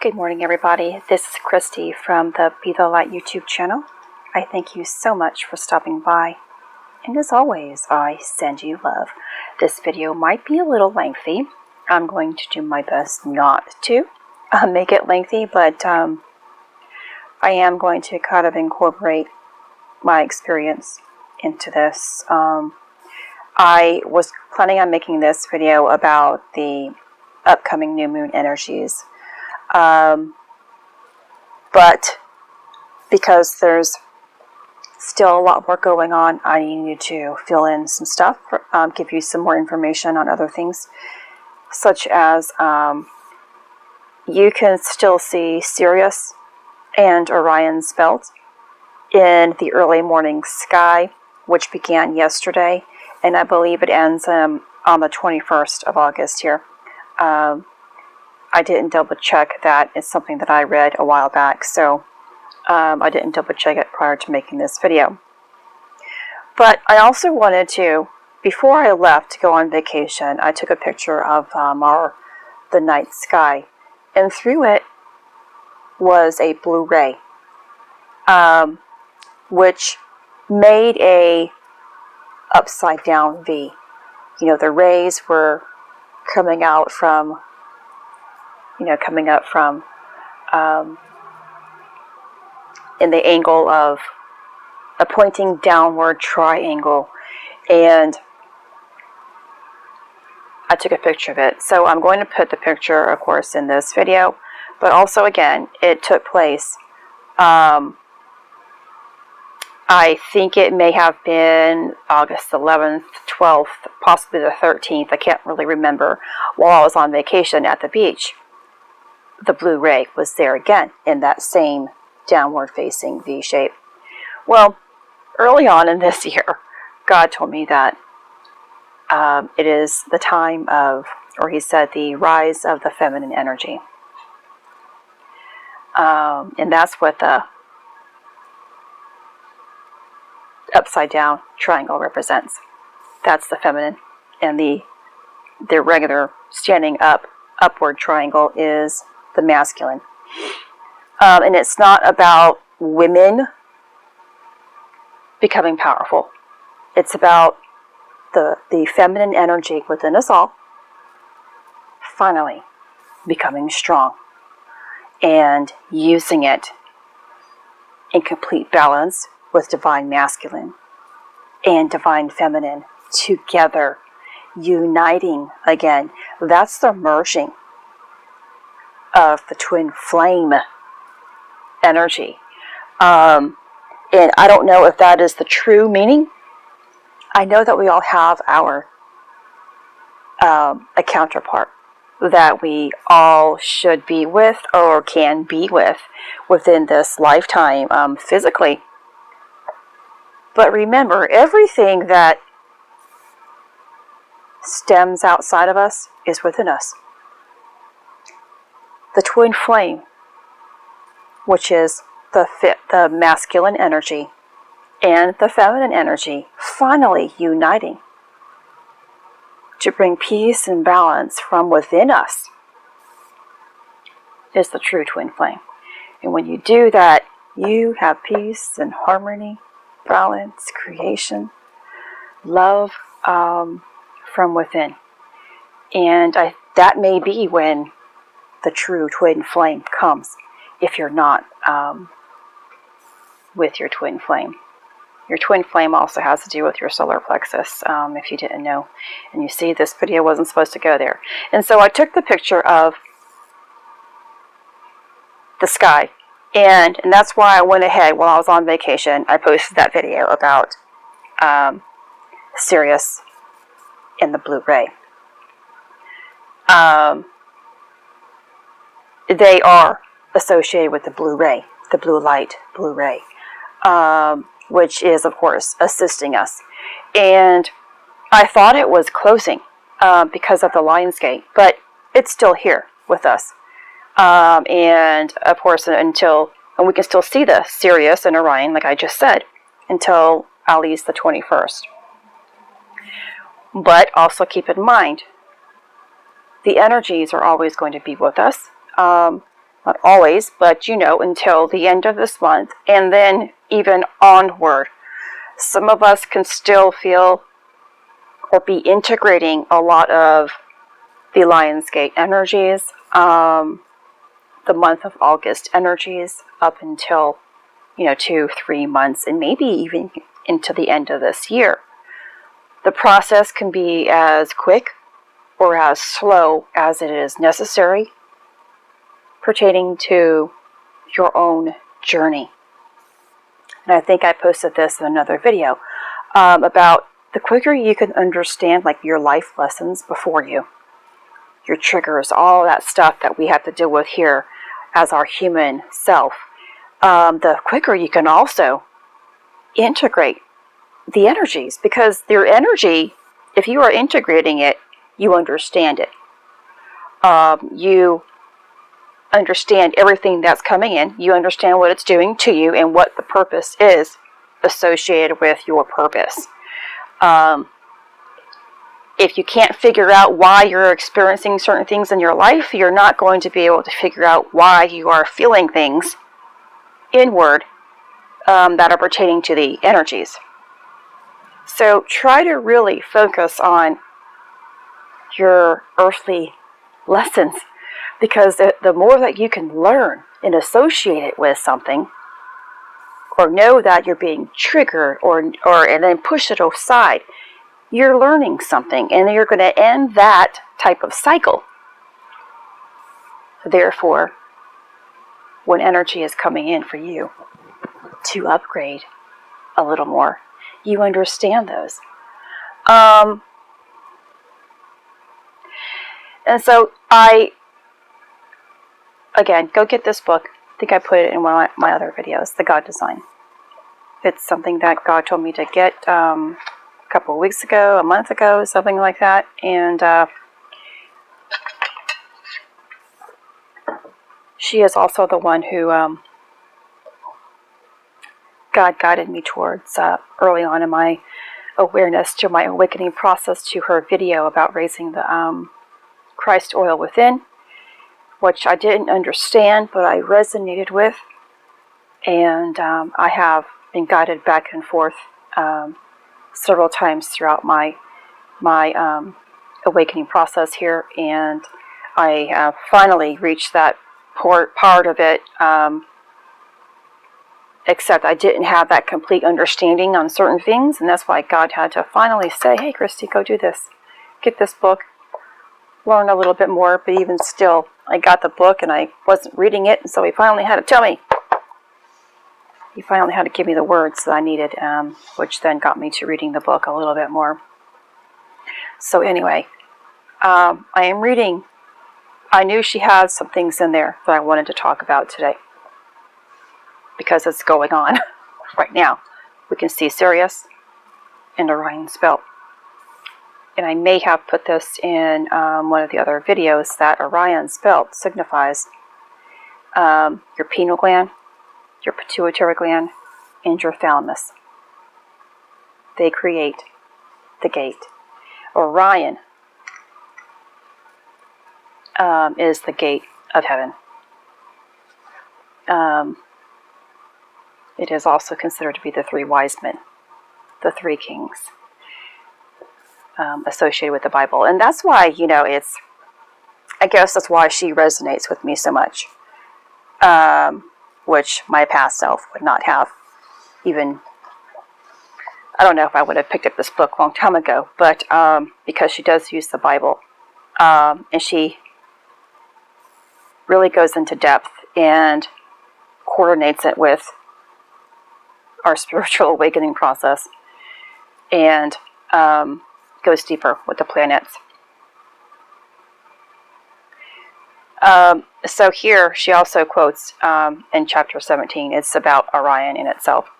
Good morning, everybody. This is Christy from the Be the Light YouTube channel. I thank you so much for stopping by. And as always, I send you love. This video might be a little lengthy. I'm going to do my best not to make it lengthy, but I am going to kind of incorporate my experience into this. I was planning on making this video about the upcoming new moon energies. But because there's still a lot more going on, I need you to fill in some stuff, give you some more information on other things, such as you can still see Sirius and Orion's belt in the early morning sky, which began yesterday, and I believe it ends on the 21st of August here. I didn't double check that. It's something that I read a while back, so I didn't double check it prior to making this video. But I also wanted to, before I left to go on vacation, I took a picture of the night sky, and through it was a blue ray, which made a upside down V. You know, the rays were coming out from in the angle of a pointing downward triangle, and I took a picture of it. So I'm going to put the picture, of course, in this video, but also, again, it took place, I think it may have been August 11th, 12th, possibly the 13th, I can't really remember, while I was on vacation at the beach. The blue ray was there again in that same downward facing V shape. Well, early on in this year, God told me that it is the time of, or he said, the rise of the feminine energy. And that's what the upside down triangle represents. That's the feminine, and the regular standing upward triangle is the masculine. And it's not about women becoming powerful. It's about the feminine energy within us all finally becoming strong and using it in complete balance with divine masculine and divine feminine together, uniting again. That's the merging of the twin flame energy. And I don't know if that is the true meaning. I know that we all have a counterpart that we all should be with or can be with within this lifetime, physically. But remember, everything that stems outside of us is within us. The twin flame, which is the masculine energy and the feminine energy finally uniting to bring peace and balance from within us, is the true twin flame. And when you do that, you have peace and harmony, balance, creation, love from within. And that may be when the true twin flame comes, if you're not with your twin flame. Your twin flame also has to do with your solar plexus, if you didn't know. And you see, this video wasn't supposed to go there. And so I took the picture of the sky, and that's why I went ahead while I was on vacation. I posted that video about Sirius and the blue ray. They are associated with the blue ray, the blue light, blue ray, which is, of course, assisting us. And I thought it was closing because of the Lionsgate, but it's still here with us. And, of course, and we can still see the Sirius and Orion, like I just said, until at least the 21st. But also keep in mind, the energies are always going to be with us. Not always, but until the end of this month, and then even onward. Some of us can still feel or be integrating a lot of the Lionsgate energies, the month of August energies, up until 2-3 months, and maybe even into the end of this year. The process can be as quick or as slow as it is necessary, pertaining to your own journey. And I think I posted this in another video about the quicker you can understand your life lessons before you, your triggers, all that stuff that we have to deal with here as our human self, the quicker you can also integrate the energies, because their energy, if you are integrating it, you understand it. You understand everything that's coming in. You understand what it's doing to you and what the purpose is associated with your purpose. If you can't figure out why you're experiencing certain things in your life, you're not going to be able to figure out why you are feeling things inward that are pertaining to the energies. So try to really focus on your earthly lessons, because the more that you can learn and associate it with something, or know that you're being triggered, and then push it aside, you're learning something, and you're going to end that type of cycle. Therefore, when energy is coming in for you to upgrade a little more, you understand those. And so again, go get this book. I think I put it in one of my other videos, The God Design. It's something that God told me to get a couple of weeks ago, a month ago, something like that. And she is also the one who God guided me towards early on in my awareness to my awakening process, to her video about raising the Christ oil within, which I didn't understand, but I resonated with. And I have been guided back and forth several times throughout my awakening process here, and I finally reached that part of it, except I didn't have that complete understanding on certain things, and that's why God had to finally say, hey Christy, go do this, get this book, learn a little bit more. But even still, I got the book and I wasn't reading it, and so he finally had to tell me. He finally had to give me the words that I needed, which then got me to reading the book a little bit more. So anyway, I am reading. I knew she had some things in there that I wanted to talk about today, because it's going on right now. We can see Sirius and Orion's belt. And I may have put this in one of the other videos, that Orion's belt signifies your pineal gland, your pituitary gland, and your thalamus. They create the gate. Orion is the gate of heaven. It is also considered to be the three wise men, the three kings, associated with the Bible. And that's why, I guess that's why she resonates with me so much, which my past self would not have even. I don't know if I would have picked up this book a long time ago, but because she does use the Bible, and she really goes into depth and coordinates it with our spiritual awakening process, and goes deeper with the planets. So here she also quotes in chapter 17, it's about Orion in itself,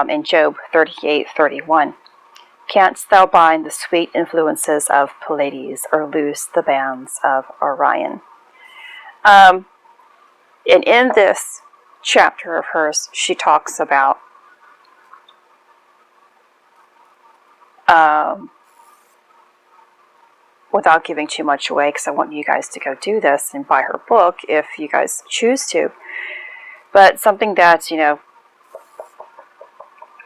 in Job 38:31. Canst thou bind the sweet influences of Pleiades, or loose the bands of Orion? And in this chapter of hers, she talks about without giving too much away, because I want you guys to go do this and buy her book if you guys choose to. But something that, you know,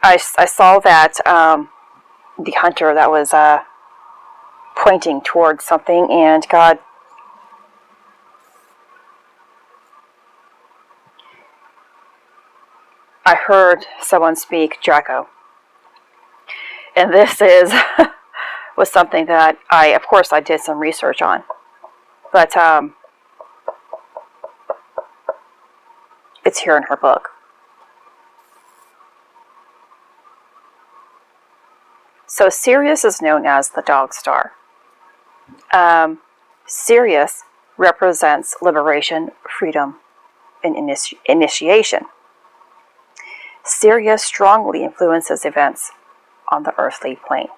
I saw that the hunter that was pointing towards something, and God I heard someone speak Draco. And this is was something that of course I did some research on. But it's here in her book. So Sirius is known as the dog star. Sirius represents liberation, freedom, and initiation. Sirius strongly influences events on the earthly plane.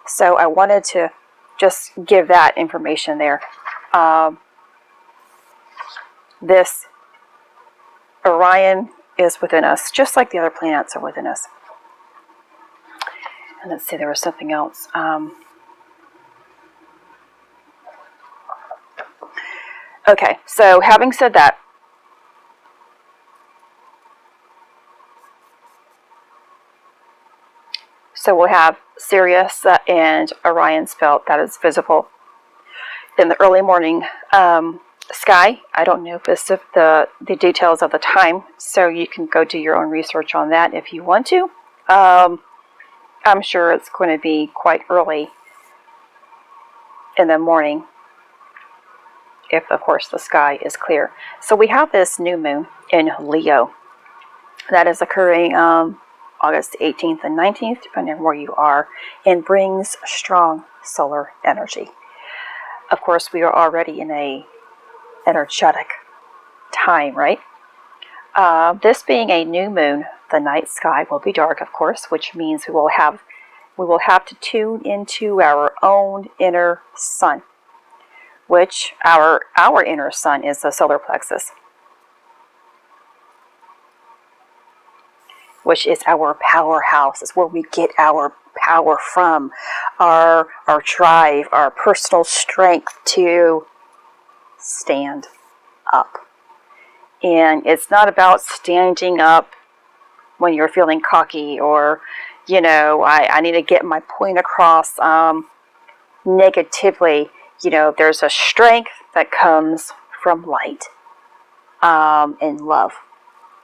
So I wanted to just give that information there. This Orion is within us, just like the other planets are within us. And let's see, there was something else. Okay, so having said that, so we'll have Sirius and Orion's belt that is visible in the early morning sky. I don't know the details of the time, so you can go do your own research on that if you want to. I'm sure it's going to be quite early in the morning, if of course the sky is clear. So we have this new moon in Leo that is occurring August 18th and 19th, depending on where you are, and brings strong solar energy. Of course, we are already in a energetic time, right? This being a new moon, the night sky will be dark, of course, which means we will have to tune into our own inner sun, which our inner sun is the solar plexus, which is our powerhouse. It's where we get our power from, our drive, our personal strength to stand up. And it's not about standing up when you're feeling cocky or, you know, I need to get my point across negatively. You know, there's a strength that comes from light and love.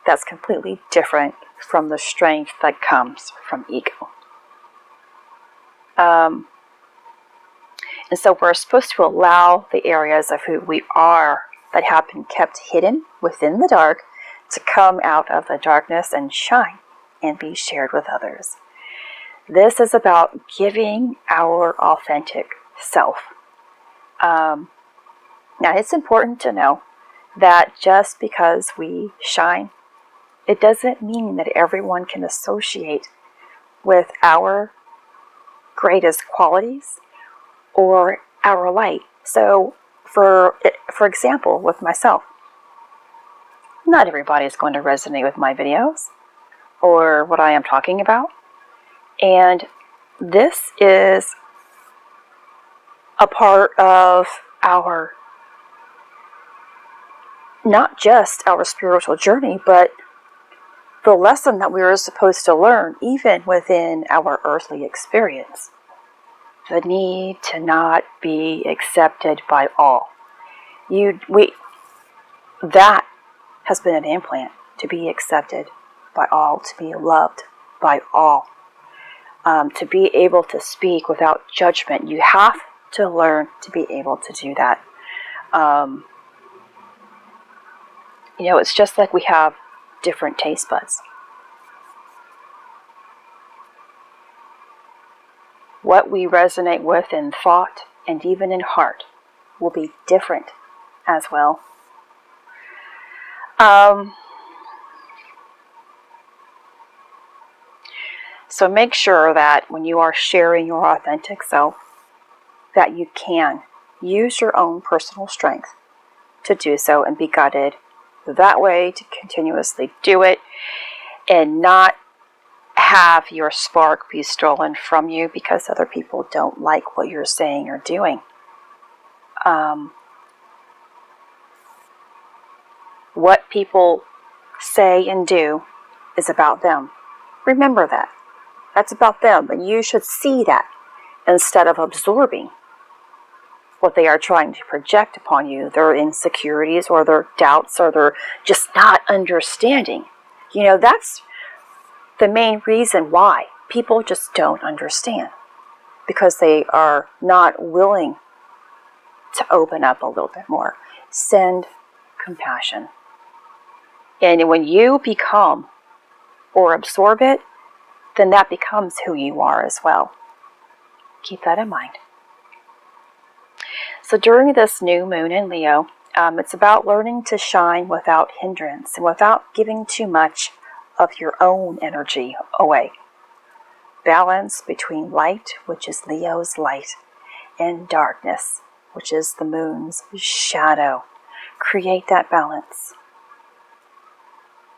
That's completely different from the strength that comes from ego. And so we're supposed to allow the areas of who we are that have been kept hidden within the dark to come out of the darkness and shine and be shared with others. This is about giving our authentic self. Now, it's important to know that just because we shine, it doesn't mean that everyone can associate with our greatest qualities or our light. So, for example, with myself, not everybody is going to resonate with my videos or what I am talking about. And this is a part of our, not just our spiritual journey, but the lesson that we are supposed to learn even within our earthly experience. The need to not be accepted by all. That has been an implant, to be accepted by all, to be loved by all. To be able to speak without judgment, you have to learn to be able to do that. You know, it's just like we have different taste buds. What we resonate with in thought and even in heart will be different as well. So make sure that when you are sharing your authentic self, that you can use your own personal strength to do so and be guided that way to continuously do it and not have your spark be stolen from you because other people don't like what you're saying or doing. What people say and do is about them. Remember that. That's about them, and you should see that instead of absorbing what they are trying to project upon you, their insecurities or their doubts or their just not understanding. You know, that's the main reason why people just don't understand, because they are not willing to open up a little bit more. Send compassion. And when you become or absorb it, then that becomes who you are as well. Keep that in mind. So during this new moon in Leo, it's about learning to shine without hindrance and without giving too much of your own energy away. Balance between light, which is Leo's light, and darkness, which is the moon's shadow. Create that balance.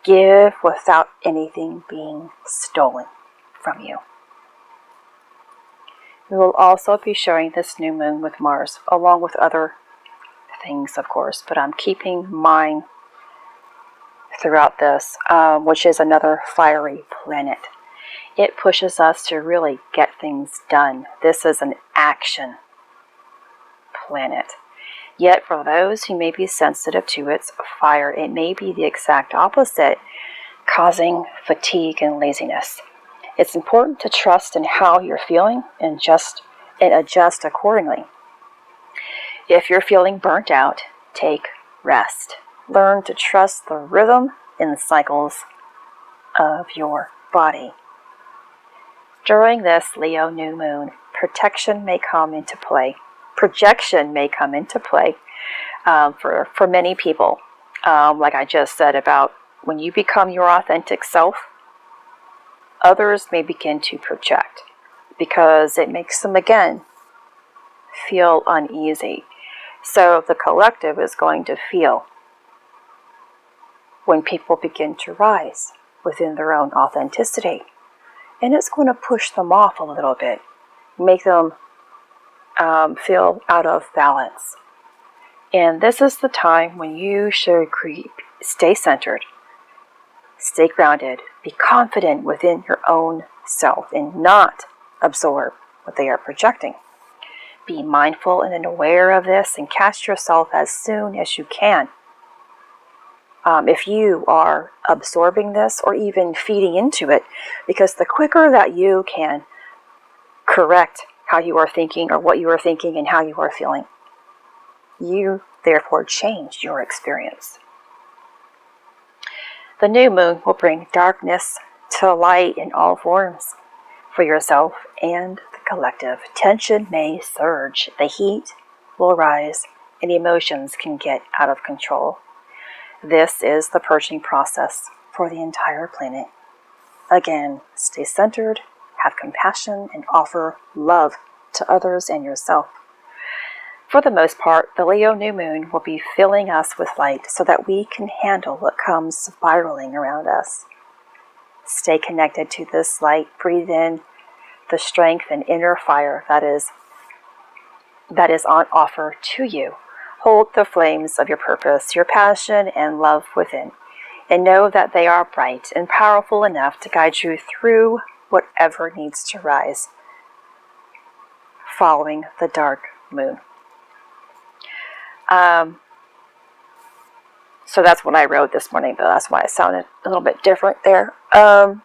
Give without anything being stolen from you. We will also be sharing this new moon with Mars, along with other things, of course, but I'm keeping mine throughout this, which is another fiery planet. It pushes us to really get things done. This is an action planet. Yet for those who may be sensitive to its fire, it may be the exact opposite, causing fatigue and laziness. It's important to trust in how you're feeling and adjust accordingly. If you're feeling burnt out, take rest. Learn to trust the rhythm and cycles of your body. During this Leo new moon, protection may come into play. Projection may come into play for many people. Like I just said about when you become your authentic self, others may begin to project because it makes them, again, feel uneasy. So the collective is going to feel when people begin to rise within their own authenticity. And it's going to push them off a little bit, make them feel out of balance. And this is the time when you should stay centered, stay grounded, be confident within your own self, and not absorb what they are projecting. Be mindful and aware of this, and catch yourself as soon as you can. If you are absorbing this or even feeding into it, because the quicker that you can correct how you are thinking or what you are thinking and how you are feeling, you therefore change your experience. The new moon will bring darkness to light in all forms for yourself and the collective. Tension may surge, the heat will rise, and emotions can get out of control. This is the purging process for the entire planet. Again, stay centered, have compassion, and offer love to others and yourself. For the most part, the Leo new moon will be filling us with light so that we can handle what comes spiraling around us. Stay connected to this light. Breathe in the strength and inner fire that is on offer to you. Hold the flames of your purpose, your passion, and love within, and know that they are bright and powerful enough to guide you through whatever needs to rise following the dark moon. So that's what I wrote this morning, but that's why it sounded a little bit different there. So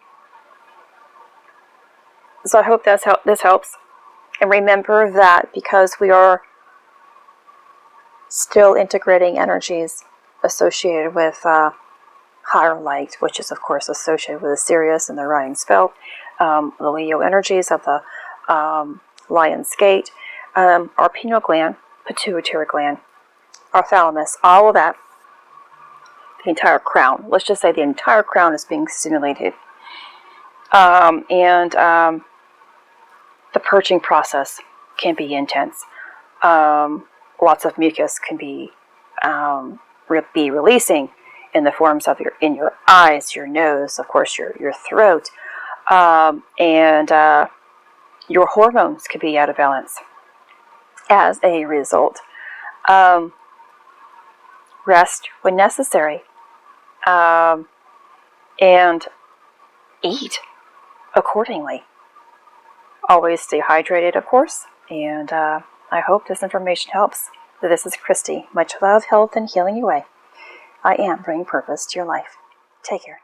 I hope this helps. And remember that because we are still integrating energies associated with higher light, which is of course associated with the Sirius and the Orion spell, the Leo energies of the Lion's Gate, our pineal gland, pituitary gland, our thalamus, all of that, the entire crown. Let's just say the entire crown is being stimulated. And the purging process can be intense. Lots of mucus can be releasing in the forms of your eyes, your nose, of course your throat, and your hormones could be out of balance as a result. Rest when necessary, and eat accordingly. Always stay hydrated, of course, and I hope this information helps. This is Christy. Much love, health, and healing away. I am bringing purpose to your life. Take care.